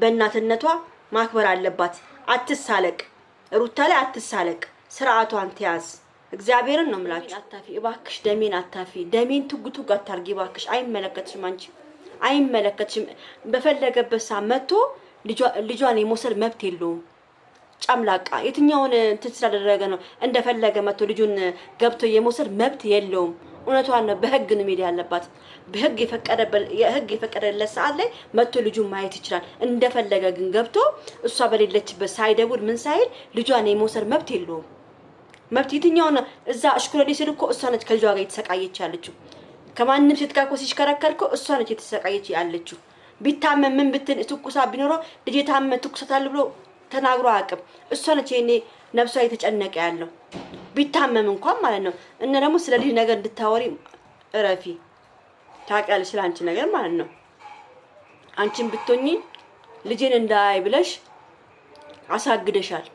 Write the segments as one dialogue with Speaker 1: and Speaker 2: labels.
Speaker 1: በእናትነቷ ማክበር አለባት። አትሳለቅ፣ ሩታ ላይ አትሳለቅ፣ ስርዓቷን ትያዝ። እግዚአብሔርን ነው የምላችሁ። አታፊ እባክሽ፣ ደሜን አታፊ፣ ደሜን ትጉ አታርጊ እባክሽ። አይመለከትሽም፣ አንቺ አይመለከትሽም። በፈለገበት ሰዓት መጥቶ ልጇን የመውሰድ መብት የለውም። ጫምላቃ የትኛውን እንትን ስላደረገ ነው እንደፈለገ መጥቶ ልጁን ገብቶ የመውሰድ መብት የለውም። እውነቷን ነው። በህግ ነው ሜዳ ያለባት። በህግ የፈቀደለት ሰዓት ላይ መጥቶ ልጁን ማየት ይችላል እንደፈለገ። ግን ገብቶ እሷ በሌለችበት ሳይደውል ምን ሳይል ልጇን የመውሰድ መብት የለውም። መብት የትኛውን እዛ እሽኩረሌ ስል እኮ እሷ ነች ከልጇ ጋር የተሰቃየች ያለችው። ከማንም ሴት ጋር እኮ ሲሽከረከር እኮ እሷ ነች የተሰቃየች ያለችው። ቢታመም ምን ብትን ትኩሳት ቢኖረው ልጄ ታመመ ትኩሳት አለ ብሎ ተናግሮ አያውቅም። እሷ ነች የኔ ነፍሷ የተጨነቀ ያለው ቢታመም እንኳን ማለት ነው። እና ደግሞ ስለ ልጅ ነገር እንድታወሪ እረፊ። ታውቂያለሽ ስለ አንቺ ነገር ማለት ነው። አንቺን ብትሆኚ ልጄን እንዳይ ብለሽ አሳግደሻል።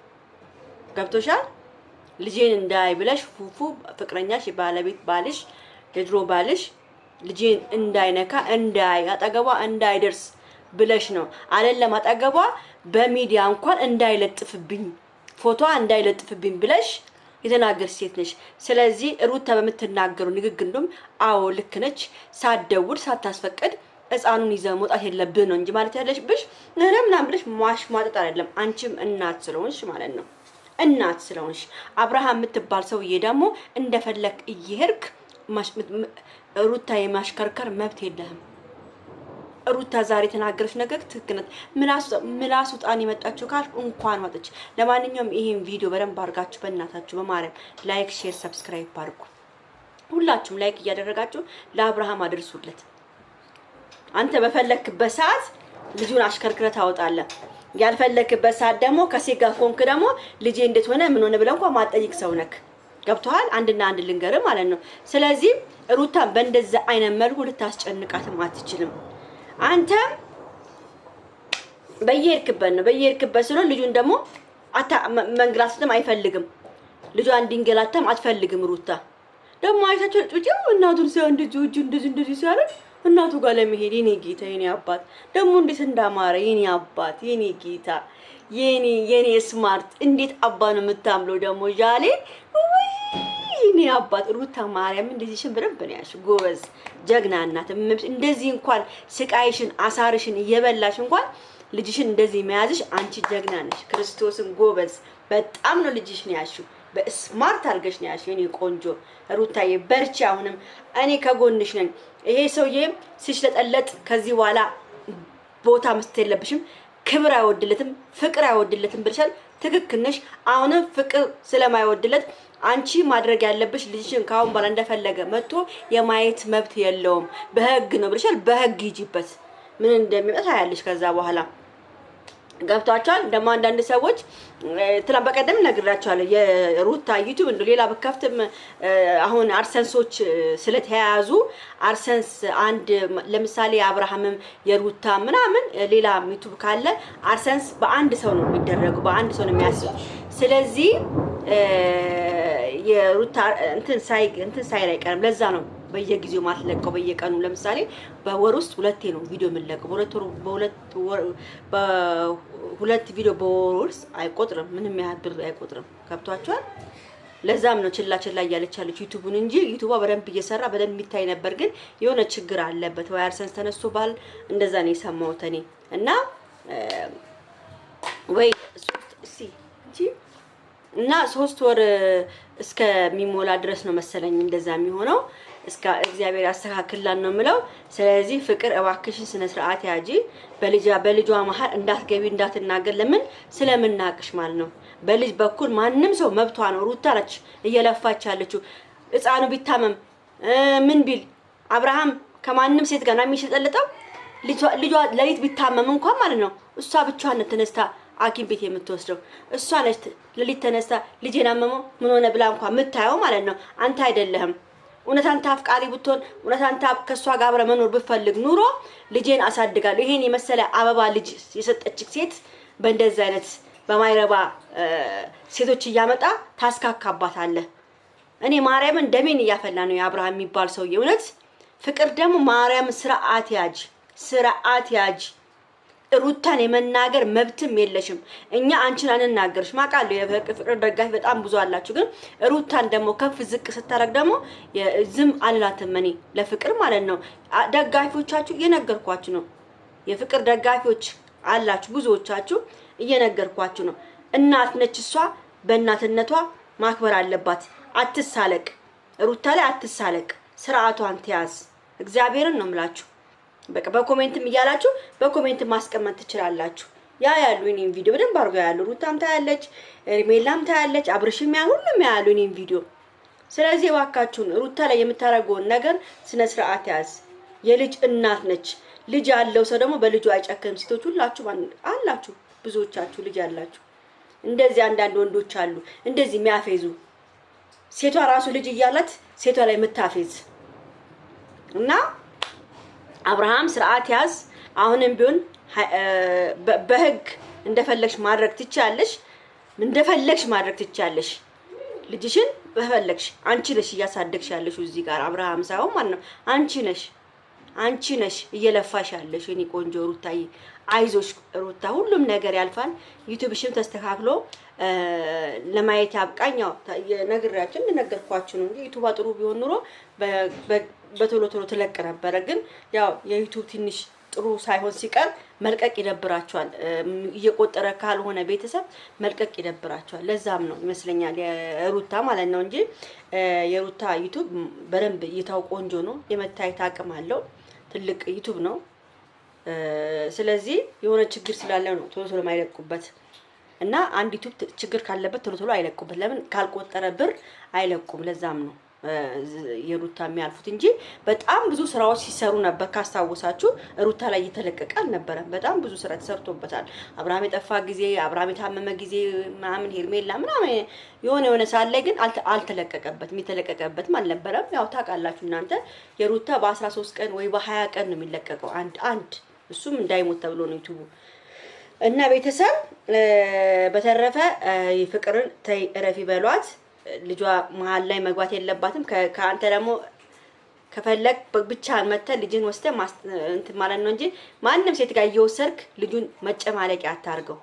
Speaker 1: ገብቶሻል? ልጄን እንዳይ ብለሽ ፉፉ ፍቅረኛሽ የባለቤት ባልሽ የድሮ ባልሽ ልጄን እንዳይነካ እንዳይ አጠገቧ እንዳይደርስ ብለሽ ነው አይደለም። አጠገቧ በሚዲያ እንኳን እንዳይለጥፍብኝ ፎቶ እንዳይለጥፍብኝ ብለሽ የተናገር ሴት ነሽ። ስለዚህ ሩታ በምትናገሩ ንግግር እንደውም አዎ ልክ ነች። ሳትደውል ሳታስፈቅድ ህፃኑን ይዘ መውጣት የለብህ ነው እንጂ ማለት ያለሽብሽ ምናምን ብለሽ ማሽሟጠጥ አይደለም። አንቺም እናት ስለሆንሽ ማለት ነው። እናት ስለሆንሽ አብርሃም የምትባል ሰውዬ ደግሞ እንደፈለክ እየሄድክ ሩታ የማሽከርከር መብት የለህም። ሩታ ዛሬ ተናገረች ነገር ትክክል ናት። ምላሱ ጣን የመጣችሁ ካል እንኳን ወጥች። ለማንኛውም ይሄን ቪዲዮ በደንብ አድርጋችሁ በእናታችሁ በማርያም ላይክ፣ ሼር፣ ሰብስክራይብ አድርጉ። ሁላችሁም ላይክ እያደረጋችሁ ለአብርሃም አድርሱለት። አንተ በፈለክበት ሰዓት ልጁን አሽከርክረ ታወጣለህ። ያልፈለክበት ሰዓት ደግሞ ከሴት ጋር ኮንክ ደግሞ ልጄ እንዴት ሆነ ምን ሆነ ብለው እንኳን ማጠይቅ ሰው ነክ። ገብቶሃል? አንድና አንድ ልንገርህ ማለት ነው። ስለዚህ ሩታን በእንደዛ አይነት መልኩ ልታስጨንቃትም አትችልም። አንተ በየሄድክበት ስለሆነ ልጁን ደግሞ መንገላታትም አይፈልግም። ልጇን እንዲንገላታም አትፈልግም። ሩታ ደግሞ አይታችሁ ጥጪው እናቱን ሲያ እንደዚህ ሲያረግ እናቱ ጋር ለመሄድ የኔ ጌታ የኔ አባት ደግሞ እንዴት እንዳማረ የኔ አባት የኔ ጌታ የኔ ስማርት እንዴት አባ ነው የምታምለው ደግሞ ጃሌ የኔ አባት ሩታ ማርያም እንደዚህ በደንብ ነው ያልሽው። ጎበዝ ጀግና እናት። እንደዚህ እንኳን ስቃይሽን አሳርሽን እየበላሽ እንኳን ልጅሽን እንደዚህ መያዝሽ አንቺ ጀግና ነሽ። ክርስቶስን ጎበዝ በጣም ነው ልጅሽን ያልሽው። በስማርት አድርገሽ ነው ያልሽው የኔ ቆንጆ ሩታዬ። በርቺ። አሁንም እኔ ከጎንሽ ነኝ። ይሄ ሰውዬ ሲሽለጠለጥ ከዚህ በኋላ ቦታ መስጠት የለብሽም። ክብር አይወድለትም፣ ፍቅር አይወድለትም ብለሻል። ትክክል ነሽ። አሁንም ፍቅር ስለማይወድለት አንቺ ማድረግ ያለብሽ ልጅሽን ካሁን በኋላ እንደፈለገ መጥቶ የማየት መብት የለውም። በህግ ነው ብለሻል። በህግ ይጂበት ምን እንደሚመጣ ያለሽ ከዛ በኋላ ገብቷቸዋል። ደግሞ አንዳንድ ሰዎች ትላም በቀደም ነግራቸዋለሁ የሩታ ዩቲዩብ እንደ ሌላ በከፍትም አሁን አርሰንሶች ስለተያያዙ አርሰንስ አንድ ለምሳሌ አብርሃምም የሩታ ምናምን ሌላ ዩቲዩብ ካለ አርሰንስ በአንድ ሰው ነው የሚደረጉ፣ በአንድ ሰው ነው የሚያስቡ። ስለዚህ የሩታ እንትን ሳይል አይቀርም። ለዛ ነው በየጊዜው ማትለቀው በየቀኑ። ለምሳሌ በወር ውስጥ ሁለቴ ነው ቪዲዮ የምንለቀው። በሁለት ቪዲዮ በወር ውስጥ አይቆጥርም፣ ምንም ያህል ብር አይቆጥርም። ከብቷቸዋል። ለዛም ነው ችላ እያለች ያለች ዩቲዩቡን እንጂ ዩቲዩቧ በደንብ እየሰራ በደንብ የሚታይ ነበር። ግን የሆነ ችግር አለበት ወይ አርሰንስ ተነስቶ ባል እንደዛ ነው የሰማሁት እኔ እና ወይ እና 3 ወር እስከሚሞላ ድረስ ነው መሰለኝ እንደዛ የሚሆነው። እስከ እግዚአብሔር ያስተካክላል ነው የምለው። ስለዚህ ፍቅር እባክሽን ስነ ስርዓት ያጂ። በልጇ መሀል እንዳትገቢ እንዳትናገር። ለምን ስለምናቅሽ ማለት ነው። በልጅ በኩል ማንም ሰው መብቷ ነው። ሩታ ነች እየለፋች ያለችው። ህፃኑ ቢታመም ምን ቢል አብርሃም ከማንም ሴት ጋር ነው የሚሸጠልጠው። ልጇ ለሊት ቢታመም እንኳን ማለት ነው እሷ ብቻዋን ተነስታ አኪም ቤት የምትወስደው እሷ ነች። ለሊት ተነስታ ልጄን አመመው ምን ሆነ ብላ እንኳን የምታየው ማለት ነው። አንተ አይደለህም። እውነት አንተ አፍቃሪ ብትሆን እውነት አንተ ከሷ ጋር አብረህ መኖር ብትፈልግ ኑሮ ልጄን አሳድጋለሁ ይሄን የመሰለ አበባ ልጅ የሰጠችክ ሴት በእንደዚህ አይነት በማይረባ ሴቶች እያመጣ ታስካካባታለህ። እኔ ማርያምን ደሜን እያፈላ ነው የአብርሃም የሚባል ሰውዬ። እውነት ፍቅር ደግሞ ማርያም ስርዓት ያጅ ሩታን የመናገር መብትም የለሽም። እኛ አንቺን አንናገርሽ ማቃሉ የፍቅር ደጋፊ በጣም ብዙ አላችሁ። ግን ሩታን ደግሞ ከፍ ዝቅ ስታረግ ደግሞ ዝም አልላትም እኔ ለፍቅር ማለት ነው። ደጋፊዎቻችሁ እየነገርኳችሁ ነው። የፍቅር ደጋፊዎች አላችሁ ብዙዎቻችሁ እየነገርኳችሁ ነው። እናት ነች እሷ፣ በእናትነቷ ማክበር አለባት። አትሳለቅ፣ ሩታ ላይ አትሳለቅ፣ ስርዓቷን ትያዝ። እግዚአብሔርን ነው የምላችሁ። በቃ በኮሜንትም እያላችሁ በኮሜንት ማስቀመጥ ትችላላችሁ። ያሉ እኔን ቪዲዮ በደንብ አድርገው ያሉ ሩታም ታያለች፣ ሜላም ታያለች፣ አብርሽም ያ ሁሉም ያሉ እኔን ቪዲዮ። ስለዚህ እባካችሁን ሩታ ላይ የምታረገውን ነገር ስነ ስርዓት ያዝ። የልጅ እናት ነች። ልጅ ያለው ሰው ደግሞ በልጁ አይጨክንም። ሴቶች ሁላችሁ አላችሁ፣ ብዙዎቻችሁ ልጅ ያላችሁ እንደዚህ አንዳንድ ወንዶች አሉ እንደዚህ የሚያፌዙ። ሴቷ ራሱ ልጅ እያላት ሴቷ ላይ የምታፌዝ እና አብርሃም ስርዓት ያዝ። አሁንም ቢሆን በህግ እንደፈለግሽ ማድረግ ትቻለሽ፣ እንደፈለግሽ ማድረግ ትቻለሽ። ልጅሽን በፈለግሽ አንቺ ነሽ እያሳደግሽ ያለሽ እዚህ ጋር አብርሃም ሳይሆን ማለት ነው። አንቺ ነሽ እየለፋሽ ያለሽ የኔ ቆንጆ ሩታዬ። አይዞሽ ሩታ፣ ሁሉም ነገር ያልፋል። ዩቲዩብሽም ተስተካክሎ ለማየት ያብቃኛው። ነግራችሁ እንደነገርኳችሁ ነው እንጂ ዩቲዩብ ጥሩ ቢሆን ኑሮ በቶሎ ተለቅ ነበረ። ግን ያው የዩቲዩብ ትንሽ ጥሩ ሳይሆን ሲቀር መልቀቅ ይደብራቸዋል። እየቆጠረ ካልሆነ ቤተሰብ መልቀቅ ይደብራቸዋል። ለዛም ነው ይመስለኛል የሩታ ማለት ነው እንጂ የሩታ ዩቲዩብ በደንብ እይታው ቆንጆ ነው። የመታየት አቅም አለው። ትልቅ ዩቲዩብ ነው። ስለዚህ የሆነ ችግር ስላለ ነው ቶሎ ማይለቁበት እና አንድ ዩቲዩብ ችግር ካለበት ቶሎ አይለቁበት። ለምን ካልቆጠረ ብር አይለቁም። ለዛም ነው የሩታ የሚያልፉት እንጂ በጣም ብዙ ስራዎች ሲሰሩ ነበር። ካስታወሳችሁ ሩታ ላይ እየተለቀቀ አልነበረም። በጣም ብዙ ስራ ተሰርቶበታል። አብርሃም የጠፋ ጊዜ፣ አብርሃም የታመመ ጊዜ ምናምን ሄርሜላ ምናምን የሆነ ሰዓት ላይ ግን አልተለቀቀበትም። የተለቀቀበትም አልነበረም። ያው ታውቃላችሁ እናንተ የሩታ በ13 ቀን ወይ በ20 ቀን ነው የሚለቀቀው አንድ እሱም እንዳይሞት ተብሎ ነው ዩቲዩቡ እና ቤተሰብ። በተረፈ ፍቅርን ተይ እረፊ በሏት። ልጇ መሀል ላይ መግባት የለባትም። ከአንተ ደግሞ ከፈለክ ብቻ መተህ ልጅን ወስደህ እንትን ማለት ነው እንጂ ማንንም ሴት ጋር እየወሰድክ ልጁን መጨማለቂያ አታርገው።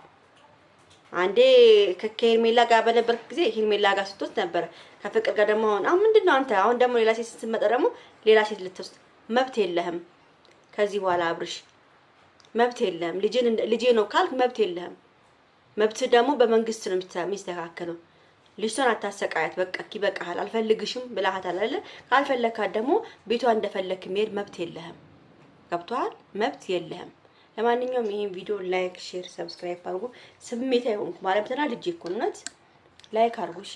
Speaker 1: አንዴ ከሄርሜላ ጋር በነበርክ ጊዜ ሄርሜላ ጋር ስትወስድ ነበረ። ከፍቅር ጋር ደግሞ አሁን ምንድነው አንተ አሁን ደግሞ ሌላ ሴት ስትመጣ ደግሞ ሌላ ሴት ልትወስድ መብት የለህም። ከዚህ በኋላ አብርሽ መብት የለህም። ልጄ ነው ካልክ መብት የለህም። መብት ደግሞ በመንግስት ነው የሚስተካከለው። ልጅቷን አታሰቃያት። በቃ ይበቃሃል፣ አልፈልግሽም ብለሃታል አይደል? ካልፈለካት ደግሞ ቤቷ እንደፈለክ መሄድ መብት የለህም። ገብቶሃል? መብት የለህም። ለማንኛውም ይሄን ቪዲዮ ላይክ፣ ሼር፣ ሰብስክራይብ አድርጉ። ስሜታዊ ሆንኩ ማለት ነው። ልጄ እኮ እናት ላይክ አድርጉ እሺ።